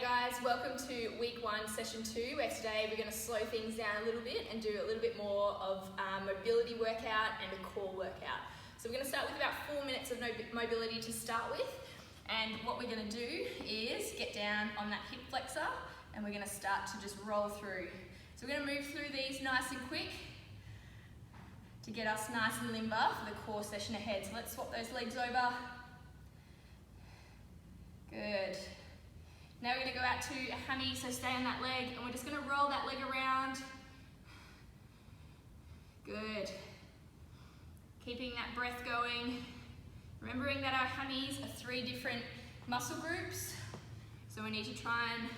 guys, welcome to week 1, session 2, where today we're going to slow things down a little bit and do a little bit more of mobility workout and a core workout. So we're going to start with about 4 minutes of mobility to start with, and what we're going to do is get down on that hip flexor and we're going to start to just roll through. So we're going to move through these nice and quick to get us nice and limber for the core session ahead. So let's swap those legs over. Good. Now we're going to go out to a hammy, so stay on that leg, and we're just going to roll that leg around. Good. Keeping that breath going. Remembering that our hammies are 3 different muscle groups, so we need to try and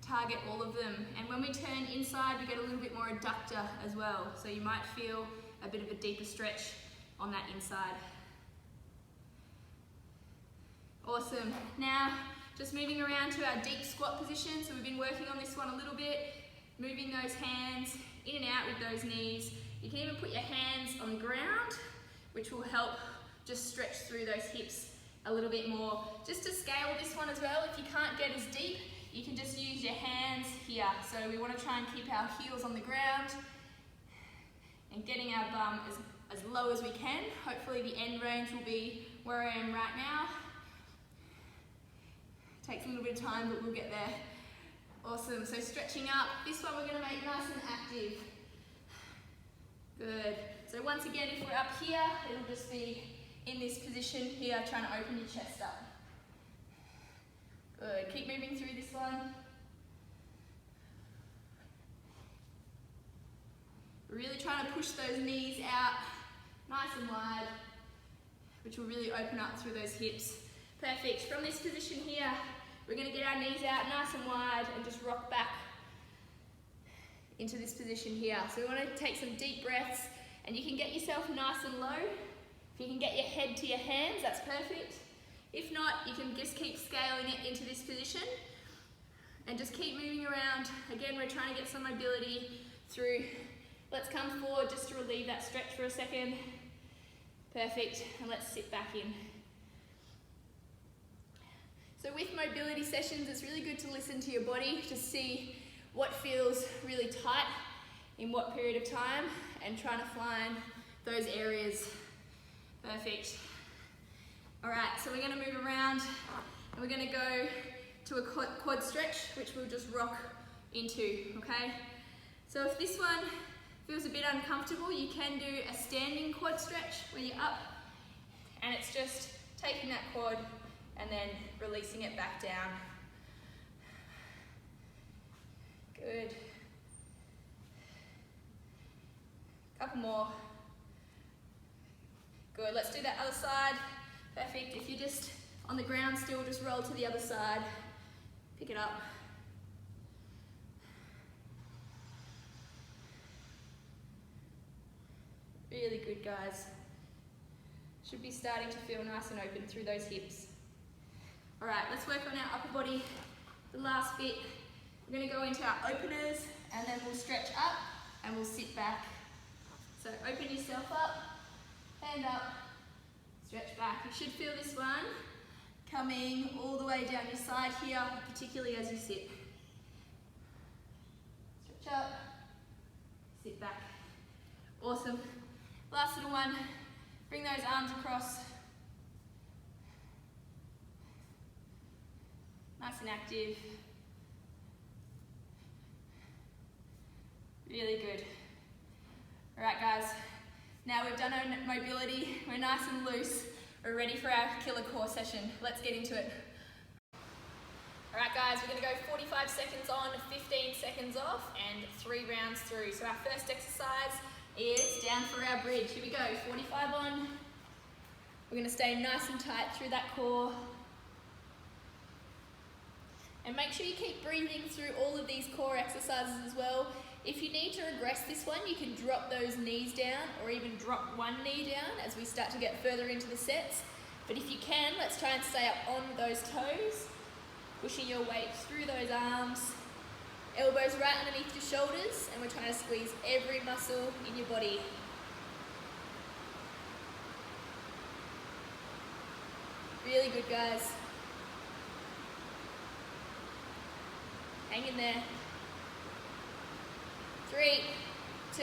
target all of them. And when we turn inside, we get a little bit more adductor as well, so you might feel a bit of a deeper stretch on that inside. Awesome. Now, just moving around to our deep squat position. So we've been working on this one a little bit, moving those hands in and out with those knees. You can even put your hands on the ground, which will help just stretch through those hips a little bit more. Just to scale this one as well, if you can't get as deep, you can just use your hands here. So we want to try and keep our heels on the ground and getting our bum as low as we can. Hopefully the end range will be where I am right now. Takes a little bit of time, but we'll get there. Awesome, so stretching up. This one we're gonna make nice and active. Good. So once again, if we're up here, it'll just be in this position here, trying to open your chest up. Good, keep moving through this one. Really trying to push those knees out, nice and wide, which will really open up through those hips. Perfect. From this position here, we're going to get our knees out nice and wide and just rock back into this position here. So we want to take some deep breaths, and you can get yourself nice and low. If you can get your head to your hands, that's perfect. If not, you can just keep scaling it into this position and just keep moving around. Again, we're trying to get some mobility through. Let's come forward just to relieve that stretch for a second. Perfect. And let's sit back in. So with mobility sessions, it's really good to listen to your body to see what feels really tight in what period of time and trying to find those areas. Perfect. All right, so we're going to move around and we're going to go to a quad stretch, which we'll just rock into, okay? So if this one feels a bit uncomfortable, you can do a standing quad stretch where you're up and it's just taking that quad and then releasing it back down. Good. Couple more. Good, let's do that other side. Perfect, if you're just on the ground still, just roll to the other side. Pick it up. Really good, guys. Should be starting to feel nice and open through those hips. All right, let's work on our upper body. The last bit, we're going to go into our openers and then we'll stretch up and we'll sit back. So open yourself up, hand up, stretch back. You should feel this one coming all the way down your side here, particularly as you sit. Stretch up, sit back. Awesome. Last little one, bring those arms across. Nice and active. Really good. All right, guys. Now we've done our mobility. We're nice and loose. We're ready for our killer core session. Let's get into it. All right, guys. We're going to go 45 seconds on, 15 seconds off, and 3 rounds through. So our first exercise is down for our bridge. Here we go. 45 on. We're going to stay nice and tight through that core. And make sure you keep breathing through all of these core exercises as well. If you need to regress this one, you can drop those knees down or even drop one knee down as we start to get further into the sets. But if you can, let's try and stay up on those toes, pushing your weight through those arms, elbows right underneath your shoulders, and we're trying to squeeze every muscle in your body. Really good, guys. Hang in there. 3, 2,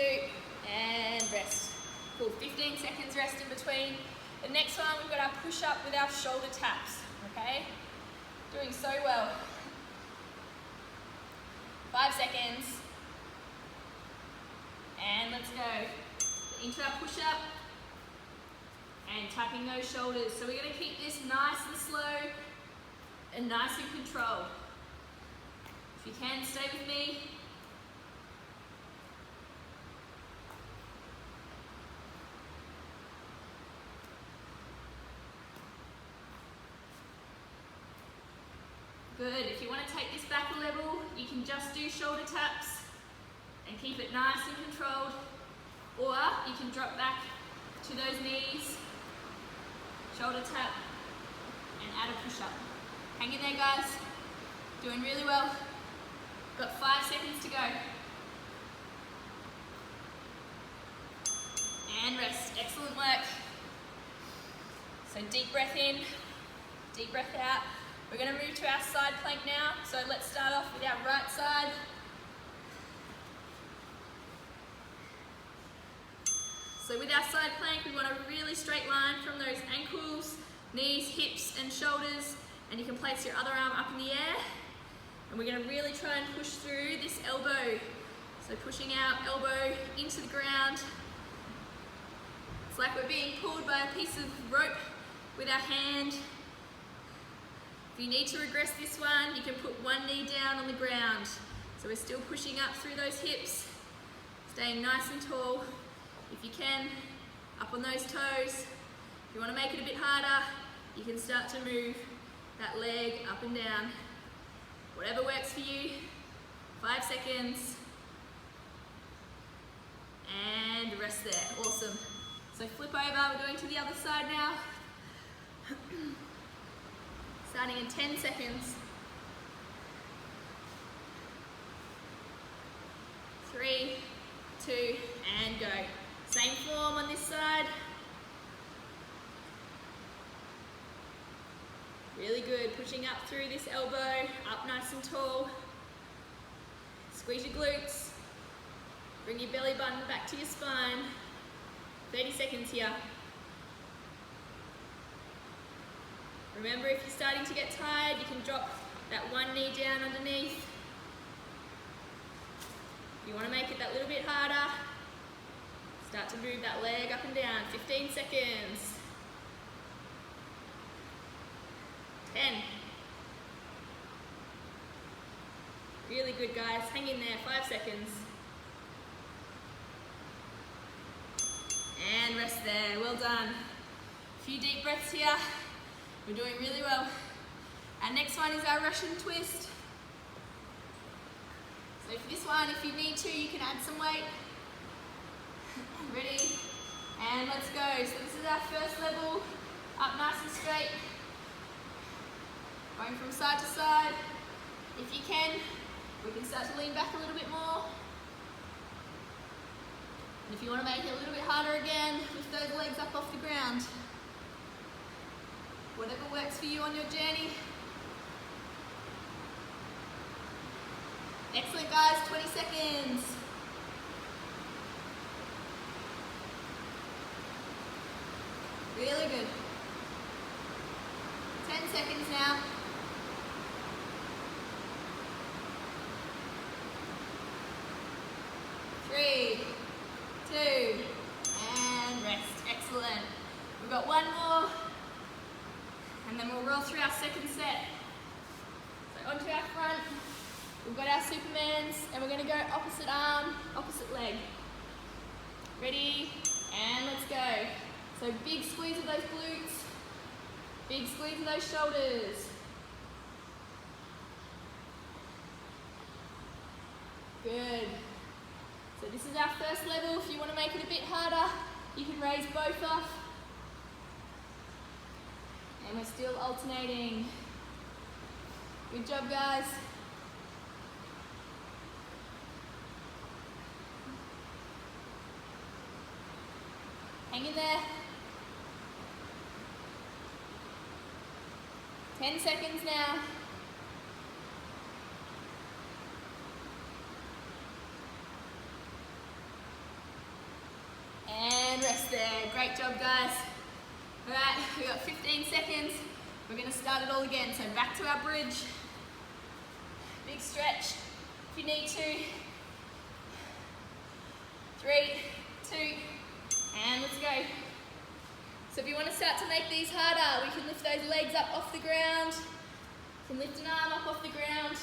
and rest. Cool, 15 seconds rest in between. The next one, we've got our push-up with our shoulder taps, okay? Doing so well. 5 seconds. And let's go. Into our push-up and tapping those shoulders. So we're gonna keep this nice and slow and nice and controlled. If you can, stay with me. Good. If you want to take this back a level, you can just do shoulder taps and keep it nice and controlled. Or you can drop back to those knees, shoulder tap, and add a push-up. Hang in there, guys. Doing really well. Got 5 seconds to go. And rest. Excellent work. So deep breath in, deep breath out. We're going to move to our side plank now. So let's start off with our right side. So with our side plank, we want a really straight line from those ankles, knees, hips, and shoulders. And you can place your other arm up in the air. And we're going to really try and push through this elbow. So pushing our elbow into the ground. It's like we're being pulled by a piece of rope with our hand. If you need to regress this one, you can put one knee down on the ground. So we're still pushing up through those hips, staying nice and tall. If you can, up on those toes. If you want to make it a bit harder, you can start to move that leg up and down. Whatever works for you. 5 seconds. And rest there. Awesome. So flip over, we're going to the other side now. Starting in 10 seconds. 3, 2, and go. Same form on this side. Really good. Pushing up through this elbow, up nice and tall. Squeeze your glutes. Bring your belly button back to your spine. 30 seconds here. Remember, if you're starting to get tired, you can drop that one knee down underneath. If you want to make it that little bit harder, start to move that leg up and down. 15 seconds. 10. Really good, guys. Hang in there. 5 seconds. And rest there. Well done. A few deep breaths here. We're doing really well. Our next one is our Russian twist. So for this one, if you need to, you can add some weight. Ready? And let's go. So this is our first level. Up nice and straight. Going from side to side. If you can, we can start to lean back a little bit more. And if you want to make it a little bit harder again, lift those legs up off the ground. Whatever works for you on your journey. Excellent, guys. 20 seconds. Really good. 10 seconds now. 3, 2, and rest. Excellent. We've got one more. And then we'll roll through our second set. So onto our front, we've got our Supermans, and we're going to go opposite arm, opposite leg. Ready? And let's go. So big squeeze of those glutes, big squeeze of those shoulders. Good. So this is our first level. If you want to make it a bit harder, you can raise both off. And we're still alternating. Good job, guys. Hang in there. 10 seconds now. rest there. Great job, guys. All right, we got 15 seconds. We're gonna start it all again. So back to our bridge. Big stretch if you need to. 3, 2, and let's go. So if you want to start to make these harder, we can lift those legs up off the ground. You can lift an arm up off the ground,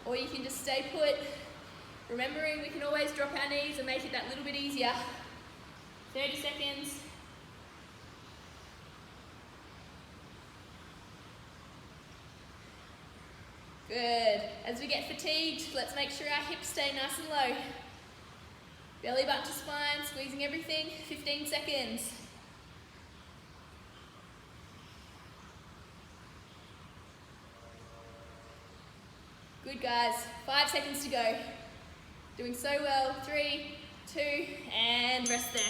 or you can just stay put. Remembering we can always drop our knees and make it that little bit easier. 30 seconds. Good. As we get fatigued, let's make sure our hips stay nice and low. Belly button to spine, squeezing everything. 15 seconds. Good, guys. 5 seconds to go. Doing so well. 3, 2, and rest there.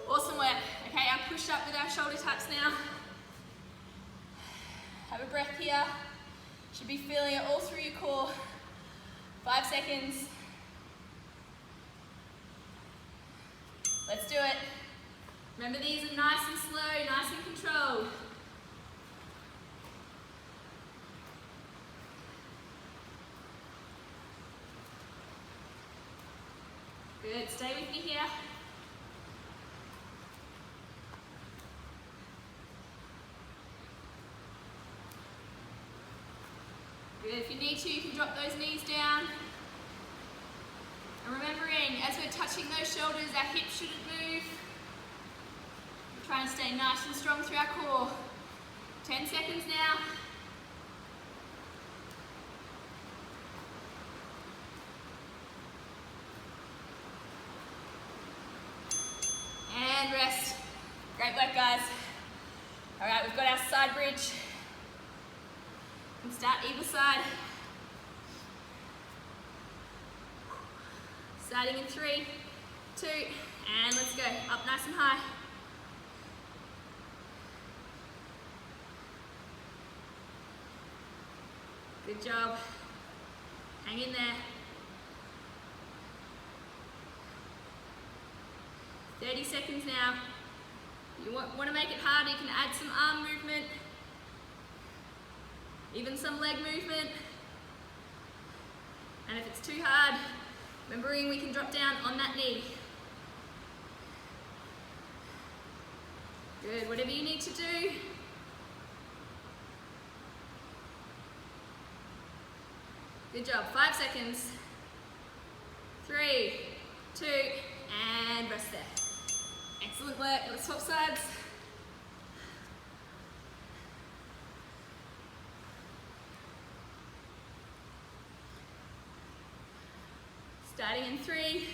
Awesome work. Okay, our push up with our shoulder taps now. Have a breath here. Should be feeling it all through your core. 5 seconds. Let's do it. Remember, these are nice and slow, nice and controlled. Good, stay with me here. Good, if you need to, you can drop those knees down. And remembering, as we're touching those shoulders, our hips shouldn't move. We're trying to stay nice and strong through our core. 10 seconds now. And rest. Great work, guys. All right, we've got our side bridge. And start either side. Starting in 3, 2, and let's go. Up nice and high. Good job. Hang in there. 30 seconds now. You want to make it harder, you can add some arm movement, even some leg movement. And if it's too hard, remembering we can drop down on that knee. Good, whatever you need to do. Good job, 5 seconds. 3, 2, and rest there. Excellent work, let's swap sides. Starting in 3,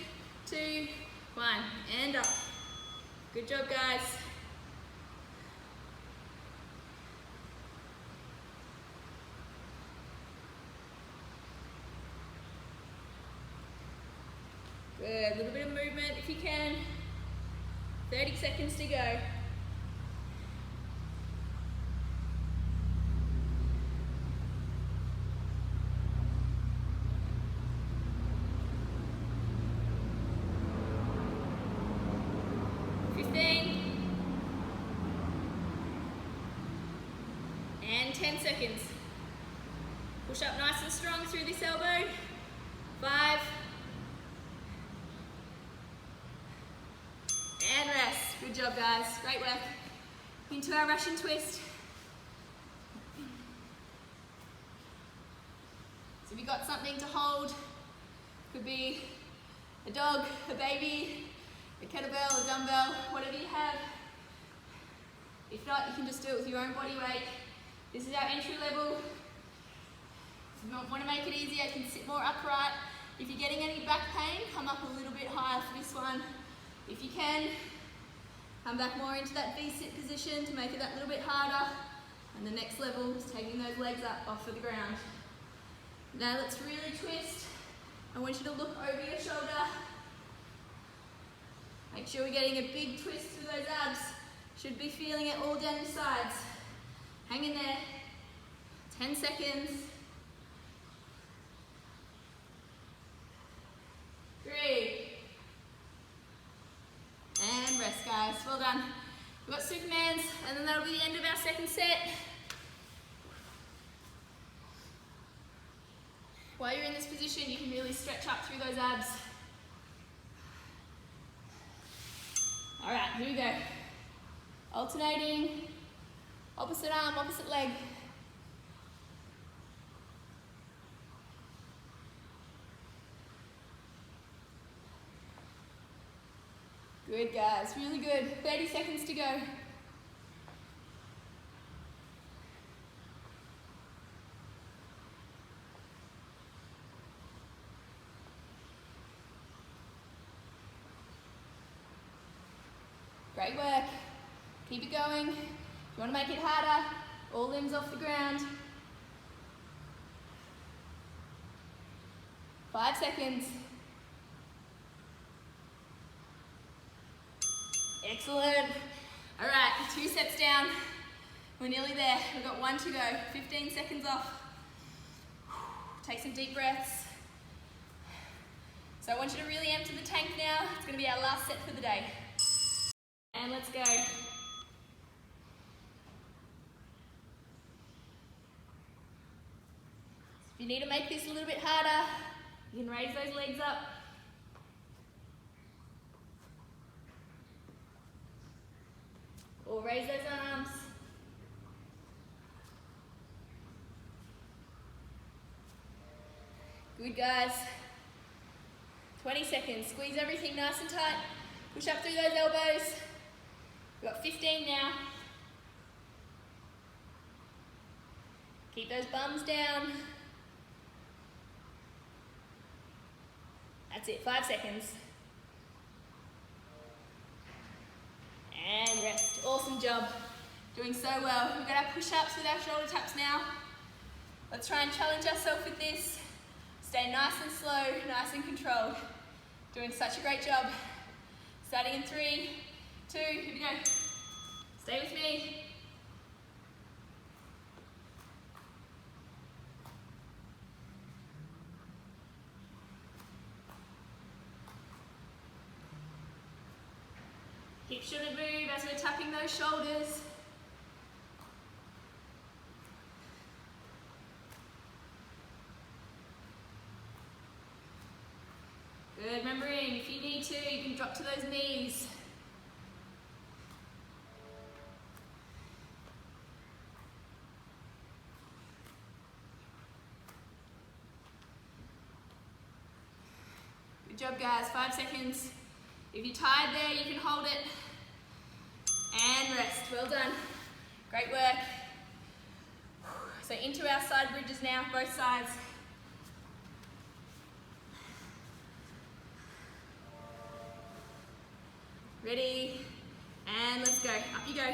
2, 1, and up. Good job, guys. Good, a little bit of movement if you can. 30 seconds to go. And 10 seconds. Push up nice and strong through this elbow. 5. And rest. Good job, guys. Great work. Into our Russian twist. So if you've got something to hold, could be a dog, a baby, a kettlebell, a dumbbell, whatever you have. If not, you can just do it with your own body weight. This is our entry level. If you want to make it easier, you can sit more upright. If you're getting any back pain, come up a little bit higher for this one. If you can, come back more into that V-sit position to make it that little bit harder. And the next level is taking those legs up off of the ground. Now let's really twist. I want you to look over your shoulder. Make sure we're getting a big twist through those abs. Should be feeling it all down your sides. Hang in there. 10 seconds. 3. And and then that'll be the end of our second set. While you're in this position, you can really stretch up through those abs. All right, here we go. Alternating, opposite arm, opposite leg. Good, guys, really good. 30 seconds to go. Great work. Keep it going. If you want to make it harder, all limbs off the ground. 5 seconds. Excellent. All right, 2 sets down. We're nearly there. We've got 1 to go. 15 seconds off. Take some deep breaths. So I want you to really empty the tank now. It's going to be our last set for the day. And let's go. If you need to make this a little bit harder, you can raise those legs up. Or raise those arms. Good, guys. 20 seconds. Squeeze everything nice and tight. Push up through those elbows. We've got 15 now. Keep those bums down. That's it, 5 seconds. And rest. Awesome job. Doing so well. We've got our push-ups with our shoulder taps now. Let's try and challenge ourselves with this. Stay nice and slow, nice and controlled. Doing such a great job. Starting in 3, 2, here we go. Stay with me. Hips shouldn't move as we're tapping those shoulders. Good, remembering, if you need to, you can drop to those knees. Good job, guys, 5 seconds. If you're tired there, you can hold it. And rest, well done. Great work. So into our side bridges now, both sides. Ready, and let's go. Up you go.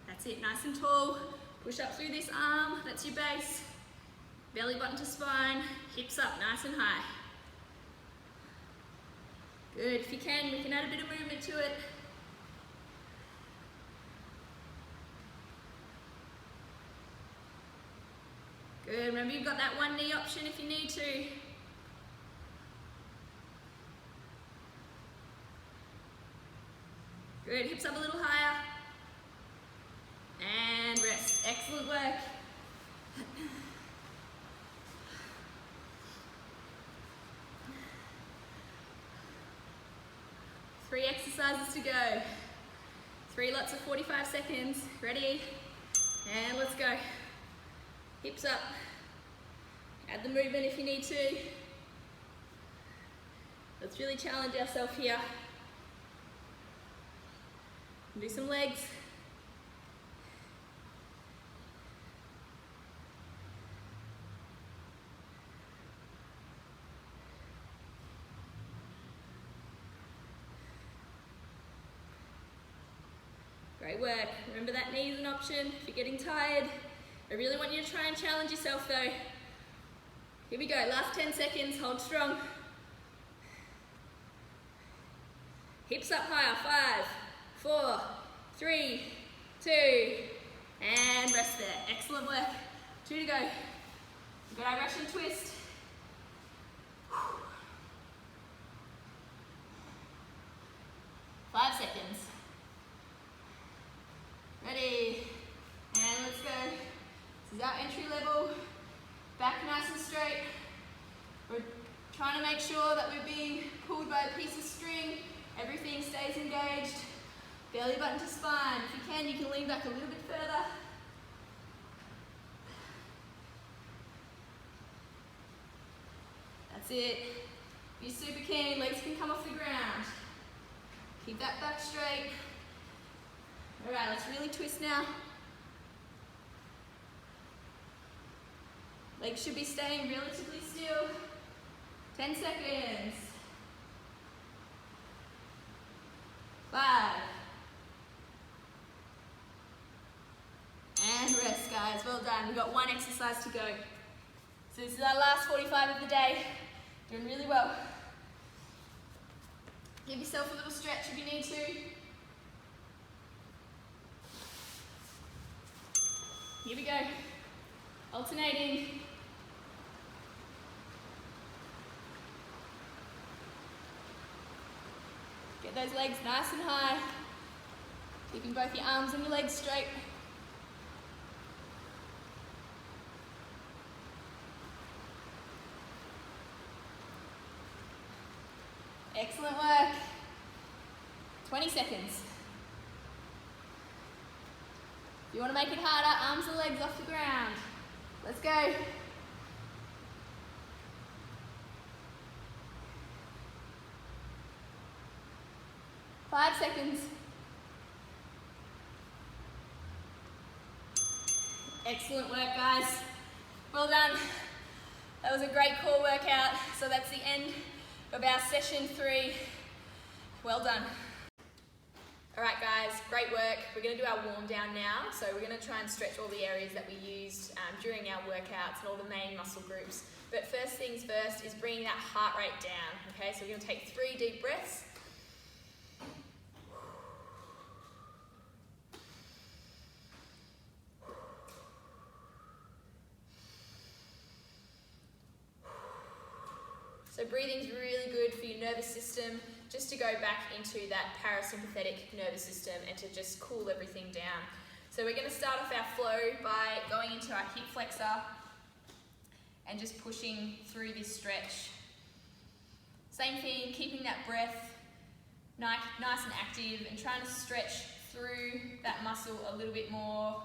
That's it, nice and tall. Push up through this arm, that's your base. Belly button to spine, hips up nice and high. Good, if you can, we can add a bit of movement to it. Good, remember you've got that one knee option if you need to. Good, hips up a little higher. And rest, excellent work. 3 exercises to go. 3 lots of 45 seconds. Ready? And let's go. Hips up. Add the movement if you need to. Let's really challenge ourselves here. Do some legs. Great work. Remember that knee is an option if you're getting tired. I really want you to try and challenge yourself though. Here we go, last 10 seconds, hold strong. Hips up higher, 5, 4, 3, 2, And rest there. Excellent work. 2 to go. We've got our Russian twist. 5 seconds. Ready. And let's go. This is our entry level. Back nice and straight. We're trying to make sure that we're being pulled by a piece of string. Everything stays engaged. Belly button to spine. If you can lean back a little bit further. That's it. If you're super keen, legs can come off the ground. Keep that back straight. All right, let's really twist now. Legs should be staying relatively still. 10 seconds. 5. And rest, guys. Well done. We've got 1 exercise to go. So this is our last 45 of the day. Doing really well. Give yourself a little stretch if you need to. Here we go. Alternating. Get those legs nice and high. Keeping both your arms and your legs straight. Excellent work. 20 seconds. If you want to make it harder, arms and legs off the ground. Let's go. Five seconds. Excellent work, guys. Well done. That was a great core workout. So that's the end of our session 3. Well done. All right, guys, great work. We're going to do our warm down now. So we're going to try and stretch all the areas that we used during our workouts and all the main muscle groups. But first things first is bringing that heart rate down. Okay, so we're going to take 3 deep breaths. So breathing's really good for your nervous system, just to go back into that parasympathetic nervous system and to just cool everything down. So we're going to start off our flow by going into our hip flexor and just pushing through this stretch. Same thing, keeping that breath nice and active and trying to stretch through that muscle a little bit more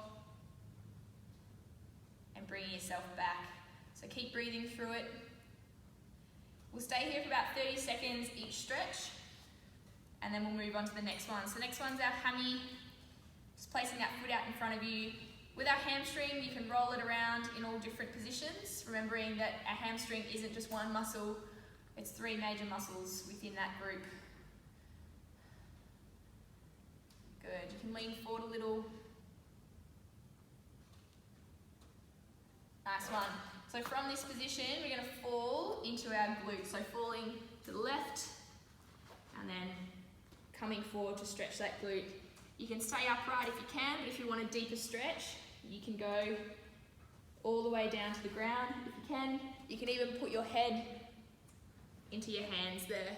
and bringing yourself back. So keep breathing through it. We'll stay here for about 30 seconds each stretch, and then we'll move on to the next one. So the next one's our hammy, just placing that foot out in front of you. With our hamstring, you can roll it around in all different positions, remembering that our hamstring isn't just one muscle, it's 3 major muscles within that group. Good, you can lean forward a little. Nice one. So from this position, we're going to fall into our glute. So falling to the left and then coming forward to stretch that glute. You can stay upright if you can, but if you want a deeper stretch, you can go all the way down to the ground if you can. You can even put your head into your hands there.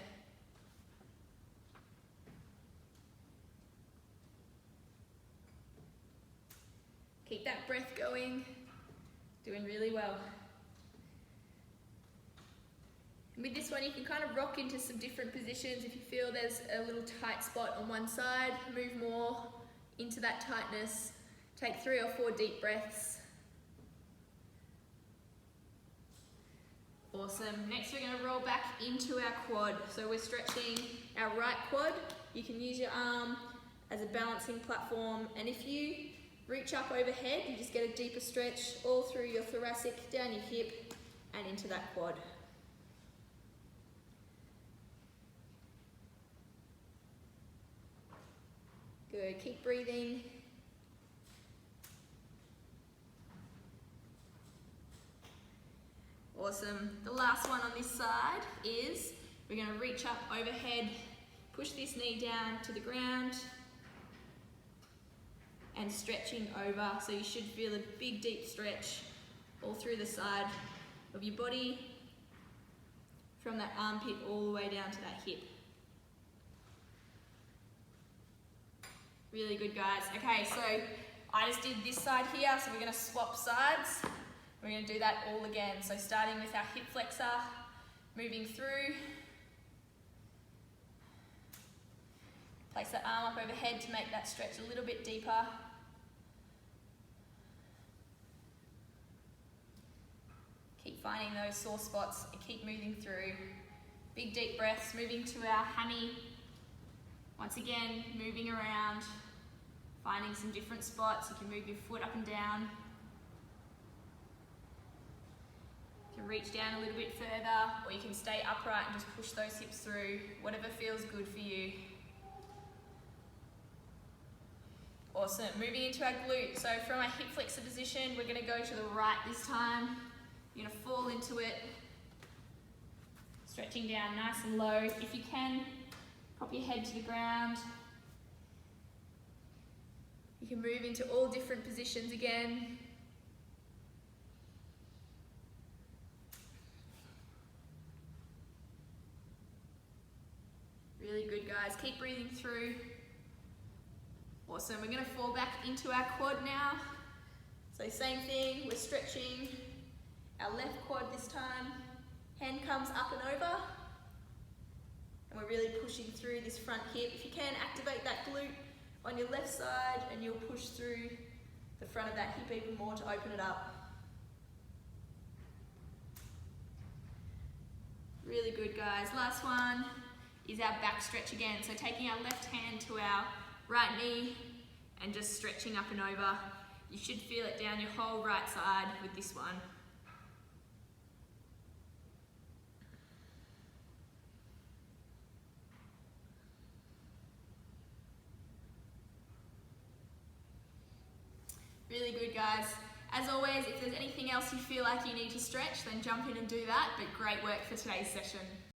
Keep that breath going. Doing really well. And with this one, you can kind of rock into some different positions. If you feel there's a little tight spot on one side, move more into that tightness. Take 3 or 4 deep breaths. Awesome. Next, we're going to roll back into our quad. So we're stretching our right quad. You can use your arm as a balancing platform. And if you reach up overhead, you just get a deeper stretch all through your thoracic, down your hip, and into that quad. Good, keep breathing. Awesome. The last one on this side is we're going to reach up overhead, push this knee down to the ground, and stretching over. So you should feel a big deep stretch all through the side of your body, from that armpit all the way down to that hip. Really good, guys. Okay, so I just did this side here, so we're going to swap sides. We're going to do that all again. So starting with our hip flexor, moving through. Place that arm up overhead to make that stretch a little bit deeper. Keep finding those sore spots and keep moving through. Big deep breaths, moving to our hammy. Once again, moving around, finding some different spots. You can move your foot up and down. You can reach down a little bit further, or you can stay upright and just push those hips through, whatever feels good for you. Awesome, moving into our glute. So from our hip flexor position, we're gonna go to the right this time. You're gonna fall into it, stretching down nice and low. If you can, pop your head to the ground. You can move into all different positions again. Really good, guys. Keep breathing through. Awesome. We're going to fall back into our quad now. So same thing, we're stretching our left quad this time. Hand comes up and over. And we're really pushing through this front hip. If you can, activate that glute on your left side and you'll push through the front of that hip even more to open it up. Really good, guys. Last one is our back stretch again. So taking our left hand to our right knee and just stretching up and over. You should feel it down your whole right side with this one. Really good, guys. As always, if there's anything else you feel like you need to stretch, then jump in and do that, but great work for today's session.